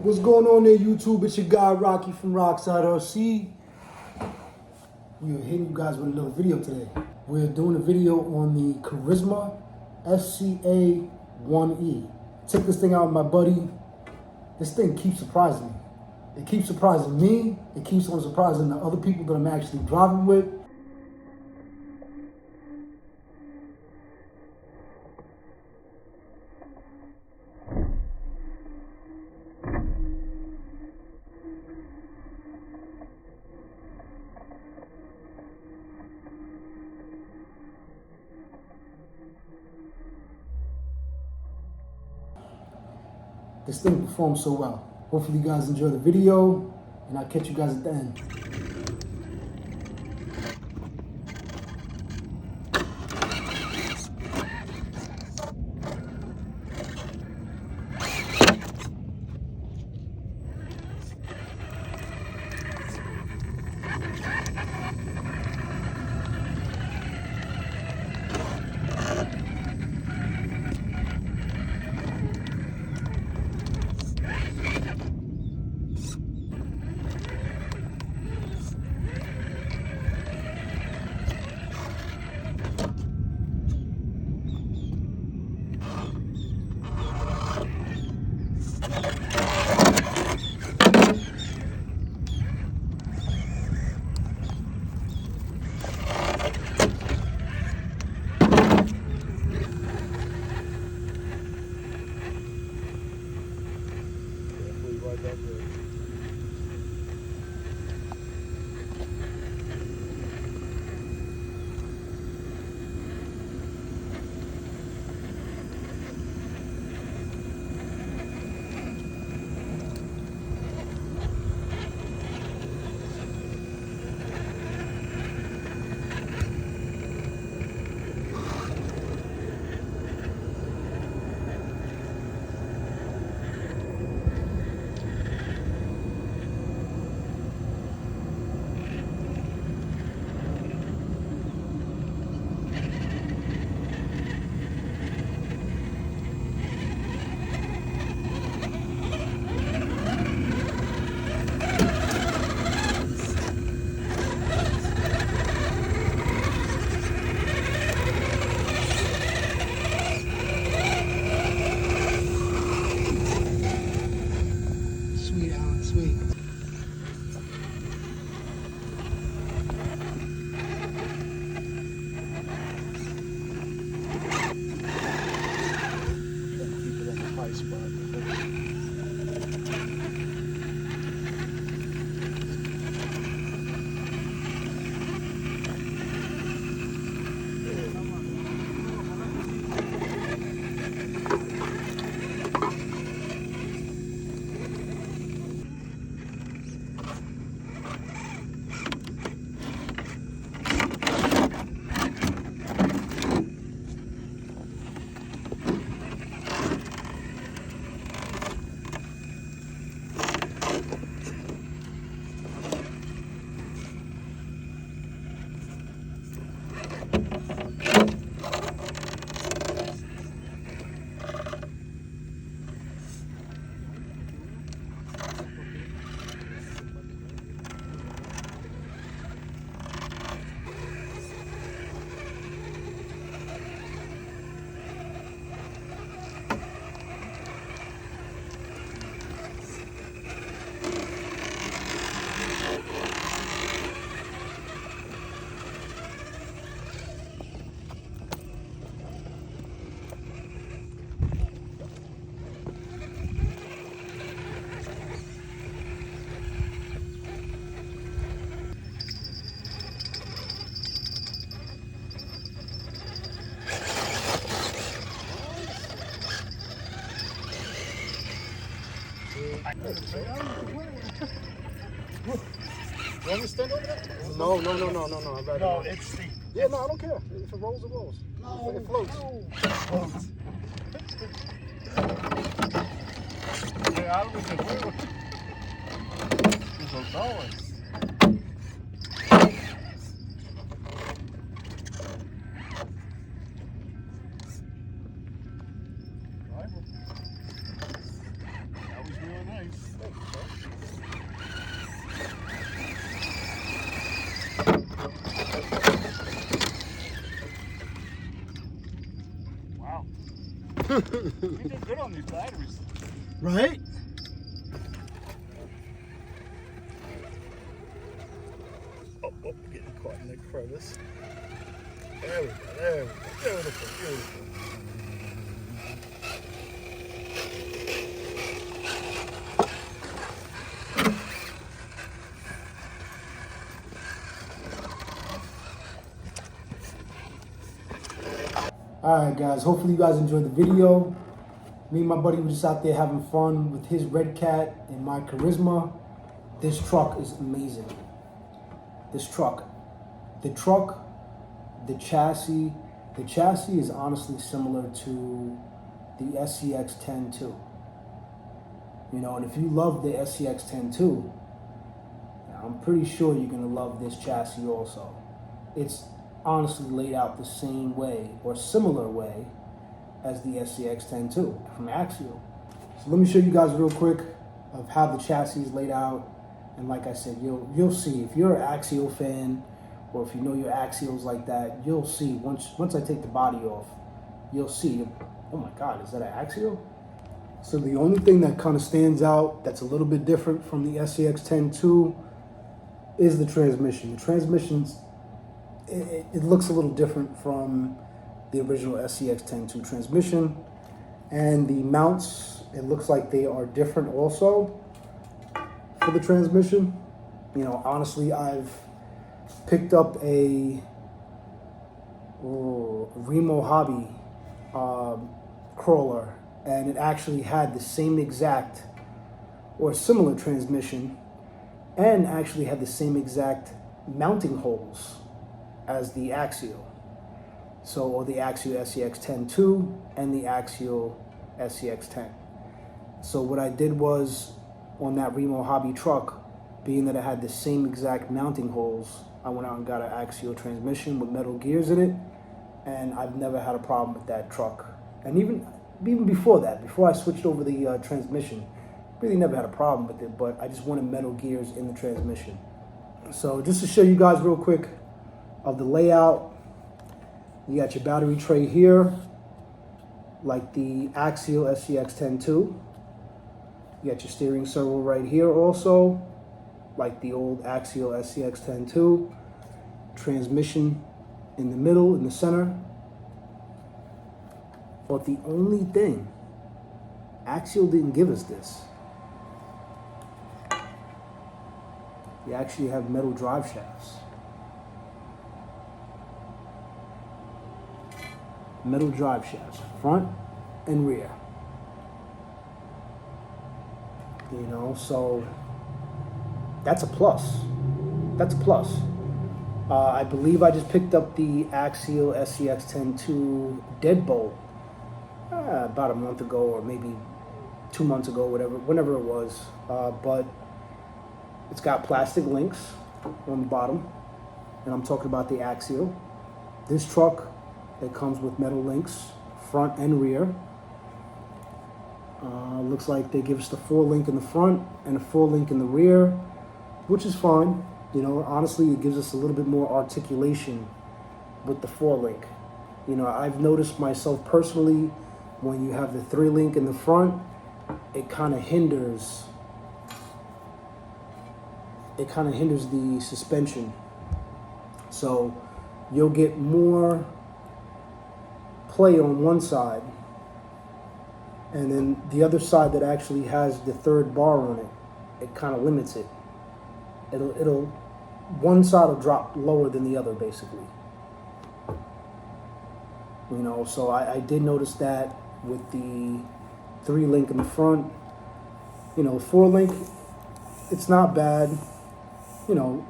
What's going on there, YouTube? It's your guy Rocky from Rockside RC. We are hitting you guys with another video today. We're doing a video on the Carisma SCA-1E. Took this thing out with my buddy. This thing keeps surprising me. It keeps surprising me. It keeps on surprising the other people that I'm actually driving with. This thing performs so well. Hopefully you guys enjoy the video, and I'll catch you guys at the end. You want me to stand over there? No. I'd rather No, not. it's the. Yeah, no, I don't care. If it rolls, it rolls. No, It floats. De algo se juego. Se soltaba. That was real nice. nice thing, huh? Wow. We did good on these batteries. Right? Oh, getting caught in the crevice. There we go, there we go. Beautiful, beautiful. Alright guys, hopefully you guys enjoyed the video. Me and my buddy were just out there having fun with his Red Cat and my Carisma. This truck is amazing. This truck. The chassis is honestly similar to the SCX-10 too. You know, and if you love the SCX-10 too, I'm pretty sure you're gonna love this chassis also. It's honestly laid out the same way or similar way as the SCX-10 too from Axial. So let me show you guys real quick of how the chassis is laid out. And like I said, you'll see if you're an Axial fan, or if you know your Axials like that, you'll see once I take the body off, you'll see, oh my God, is that an Axial? So the only thing that kind of stands out that's a little bit different from the SCX-10 too is the transmission. The transmission's, it looks a little different from the original SCX-10 2 transmission, and the mounts, it looks like they are different also for the transmission. You know, honestly, I've picked up a Remo Hobby crawler, and it actually had the same exact or similar transmission, and actually had the same exact mounting holes as the Axial. So, or the Axial SCX-10 2 and the Axial SCX-10. So what I did was, on that Remo Hobby truck, being that it had the same exact mounting holes, I went out and got an Axial transmission with metal gears in it, and I've never had a problem with that truck. And even before that, before I switched over the transmission, really never had a problem with it, but I just wanted metal gears in the transmission. So just to show you guys real quick of the layout, you got your battery tray here, like the Axial SCX-10 2. You got your steering servo right here also, like the old Axial SCX-10 2. Transmission in the middle, in the center. But the only thing, Axial didn't give us this. You actually have metal drive shafts. Metal drive shafts, front and rear. You know, so that's a plus. That's a plus. I believe I just picked up the Axial SCX-10 2 deadbolt about a month ago, or maybe 2 months ago, whenever it was. But it's got plastic links on the bottom, and I'm talking about the Axial. This truck, it comes with metal links, front and rear. Looks like they give us the 4-link in the front and a 4-link in the rear, which is fine. You know, honestly, it gives us a little bit more articulation with the 4-link. You know, I've noticed myself personally, when you have the 3-link in the front, it kind of hinders the suspension. So you'll get more play on one side, and then the other side that actually has the 3rd bar on it, it kind of limits it. One side will drop lower than the other, basically. You know, so I did notice that with the 3-link in the front. You know, 4-link, it's not bad. You know,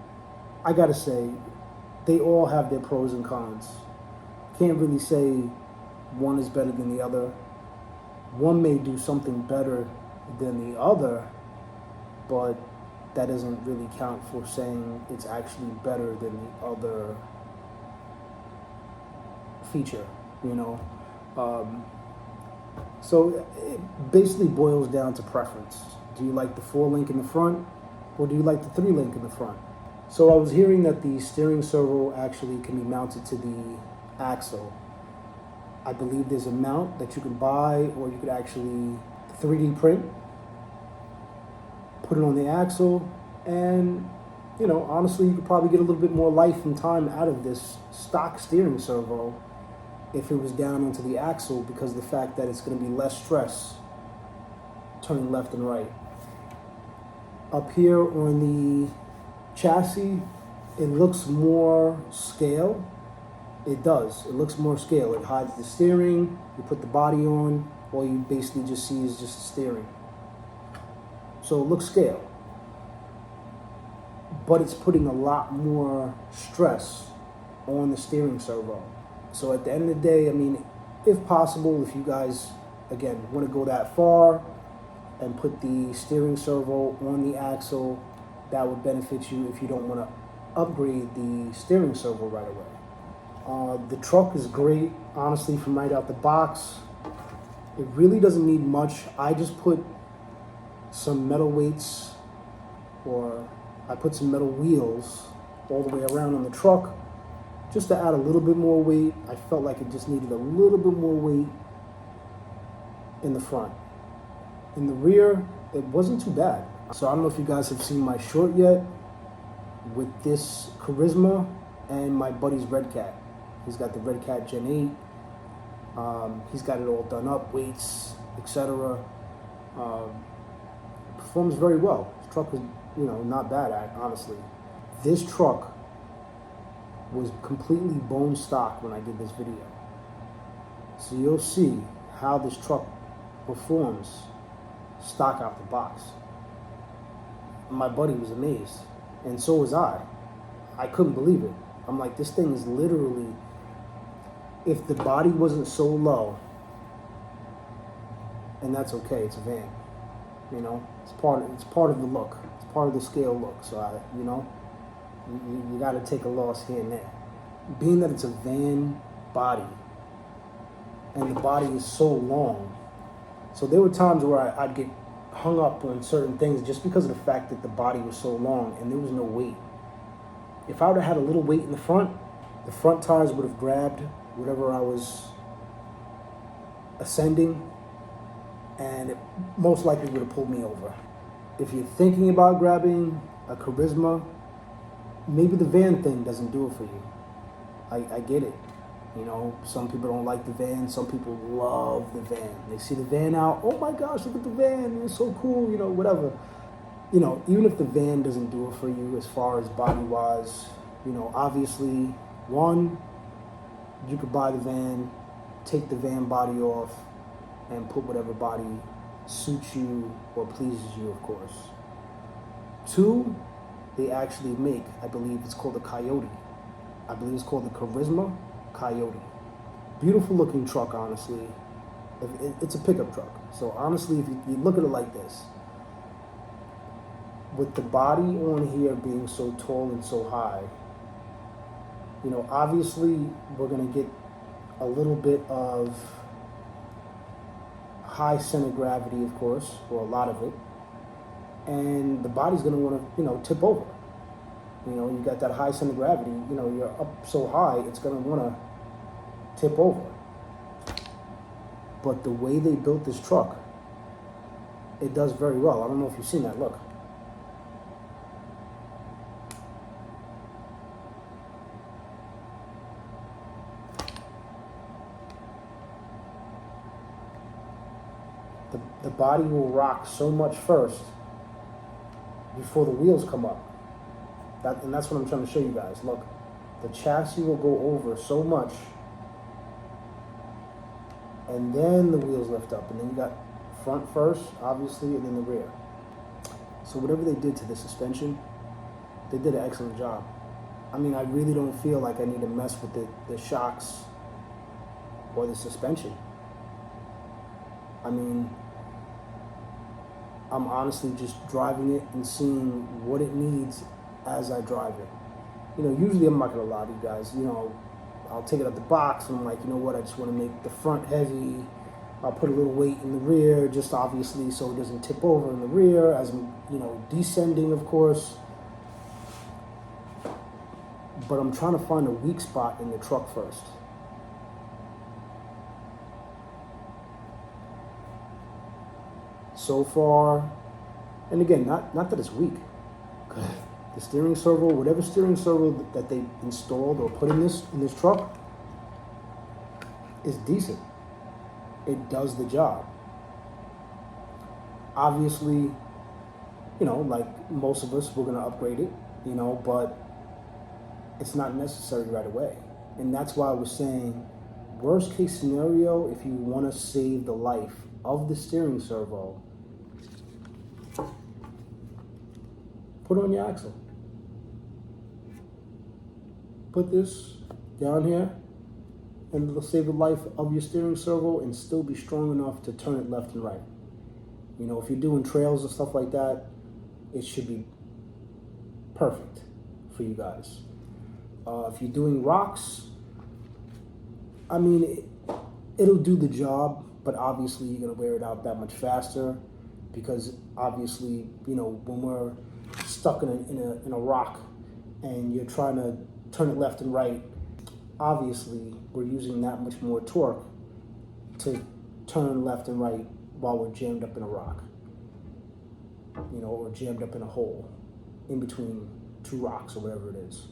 I gotta say, they all have their pros and cons. Can't really say one is better than the other. One may do something better than the other, but that doesn't really count for saying it's actually better than the other feature, you know. So it basically boils down to preference, Do you like the 4-link in the front, or do you like the 3-link in the front? So I was hearing that the steering servo actually can be mounted to the axle. I believe there's a mount that you can buy, or you could actually 3D print, put it on the axle, and honestly, you could probably get a little bit more life and time out of this stock steering servo if it was down onto the axle, because of the fact that it's going to be less stress turning left and right. Up here on the chassis, it looks more scale. It does. It looks more scale. It hides the steering. You put the body on, all you basically just see is just the steering. So it looks scale. But it's putting a lot more stress on the steering servo. So at the end of the day, I mean, if possible, if you guys, again, want to go that far and put the steering servo on the axle, that would benefit you if you don't want to upgrade the steering servo right away. The truck is great, honestly, from right out the box. It really doesn't need much. I just put some metal weights, or I put some metal wheels all the way around on the truck just to add a little bit more weight. I felt like it just needed a little bit more weight in the front. In the rear, it wasn't too bad. So I don't know if you guys have seen my short yet with this Carisma and my buddy's Red Cat. He's got the Red Cat Gen 8. He's got it all done up, weights, etc. Performs very well. This truck was, not bad, honestly. This truck was completely bone stock when I did this video. So you'll see how this truck performs stock out the box. My buddy was amazed, and so was I. I couldn't believe it. I'm like, this thing is literally, if the body wasn't so low, and that's okay, it's a van. It's part of the look. It's part of the scale look. So you got to take a loss here and there. Being that it's a van body, and the body is so long, so there were times where I'd get hung up on certain things just because of the fact that the body was so long and there was no weight. If I would have had a little weight in the front tires would have grabbed whatever I was ascending, and it most likely would have pulled me over. If you're thinking about grabbing a Carisma, maybe the van thing doesn't do it for you. I get it. Some people don't like the van. Some people love the van. They see the van out. Oh my gosh, look at the van. It's so cool. Whatever. Even if the van doesn't do it for you as far as body-wise, obviously, one, you could buy the van, take the van body off, and put whatever body suits you or pleases you, of course. Two, they actually make, I believe it's called a Coyote. I believe it's called the Carisma Coyote. Beautiful looking truck, honestly. It's a pickup truck. So honestly, if you look at it like this, with the body on here being so tall and so high, obviously we're going to get a little bit of high center gravity, of course, or a lot of it, and the body's going to want to, tip over. You got that high center gravity, you're up so high, it's going to want to tip over. But the way they built this truck, it does very well. I don't know if you've seen that, look. The body will rock so much first before the wheels come up. And that's what I'm trying to show you guys. Look, the chassis will go over so much, and then the wheels lift up, and then you got front first, obviously, and then the rear. So whatever they did to the suspension, they did an excellent job. I mean, I really don't feel like I need to mess with the shocks or the suspension. I mean, I'm honestly just driving it and seeing what it needs as I drive it. Usually I'm not gonna lie to you guys, I'll take it out the box and I'm like, you know what, I just want to make the front heavy I'll put a little weight in the rear, just obviously so it doesn't tip over in the rear as I'm, descending, of course. But I'm trying to find a weak spot in the truck first. So far, and again, not that it's weak. The steering servo, whatever steering servo that they installed or put in this truck, is decent. It does the job. Obviously, like most of us, we're gonna upgrade it, but it's not necessary right away. And that's why I was saying, worst case scenario, if you want to save the life of the steering servo, put on your axle. Put this down here, and it'll save the life of your steering servo and still be strong enough to turn it left and right. If you're doing trails and stuff like that, it should be perfect for you guys. If you're doing rocks, it'll do the job, but obviously you're gonna wear it out that much faster because obviously, when we're stuck in a rock and you're trying to turn it left and right, obviously we're using that much more torque to turn left and right while we're jammed up in a rock, or jammed up in a hole in between two rocks or whatever it is.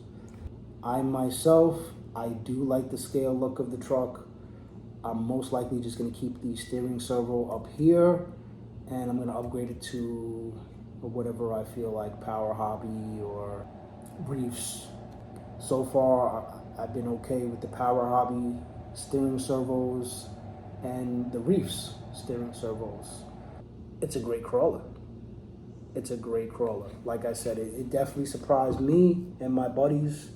I myself, I do like the scale look of the truck. I'm most likely just gonna keep the steering servo up here, and I'm gonna upgrade it to whatever I feel like, Power Hobby or Reefs. So far, I've been okay with the Power Hobby steering servos and the Reefs steering servos. It's a great crawler. It's a great crawler. Like I said, it definitely surprised me and my buddies.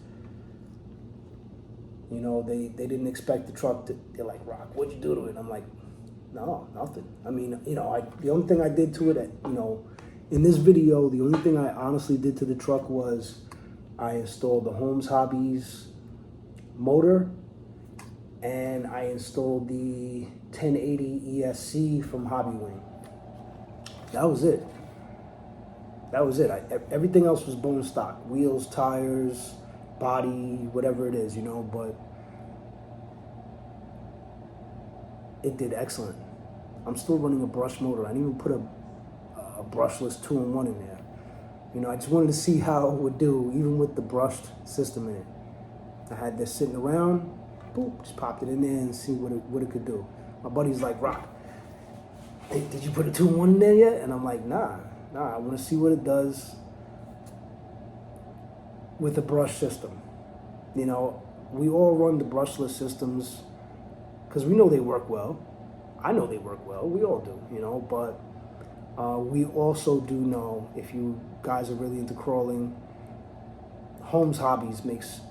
They didn't expect the truck they're like, Rock, what'd you do to it? I'm like, no, nothing. The only thing I did to it, in this video, the only thing I honestly did to the truck was I installed the Holmes Hobbies motor, and I installed the 1080 ESC from Hobby Wing. That was it. Everything else was bone stock. Wheels, tires, body, whatever it is, but it did excellent. I'm still running a brush motor. I didn't even put a brushless 2-in-1 in there. I just wanted to see how it would do, even with the brushed system in it. I had this sitting around, boop, just popped it in there and see what it could do. My buddy's like, Rock, did you put a 2-in-1 in there yet? And I'm like, nah, I want to see what it does with the brush system. We all run the brushless systems because we know they work well. I know they work well. We all do, but we also do know, if you guys are really into crawling, Holmes Hobbies makes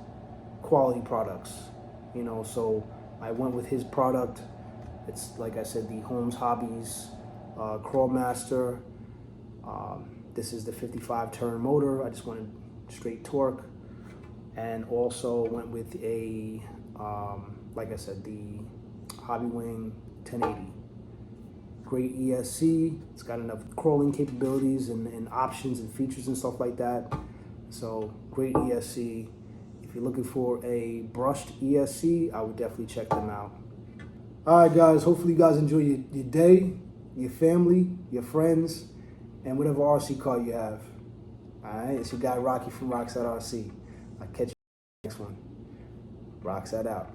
quality products, so I went with his product. It's, like I said, the Holmes Hobbies Crawlmaster. This is the 55 turn motor. I just wanted straight torque, and also went with a, like I said, the Hobby Wing 1080. Great ESC. It's got enough crawling capabilities and options and features and stuff like that. So great ESC. If you're looking for a brushed ESC, I would definitely check them out. All right, guys. Hopefully you guys enjoy your day, your family, your friends, and whatever RC car you have. All right. It's your guy Rocky from Rockside RC. I'll catch you next one. Rockside out.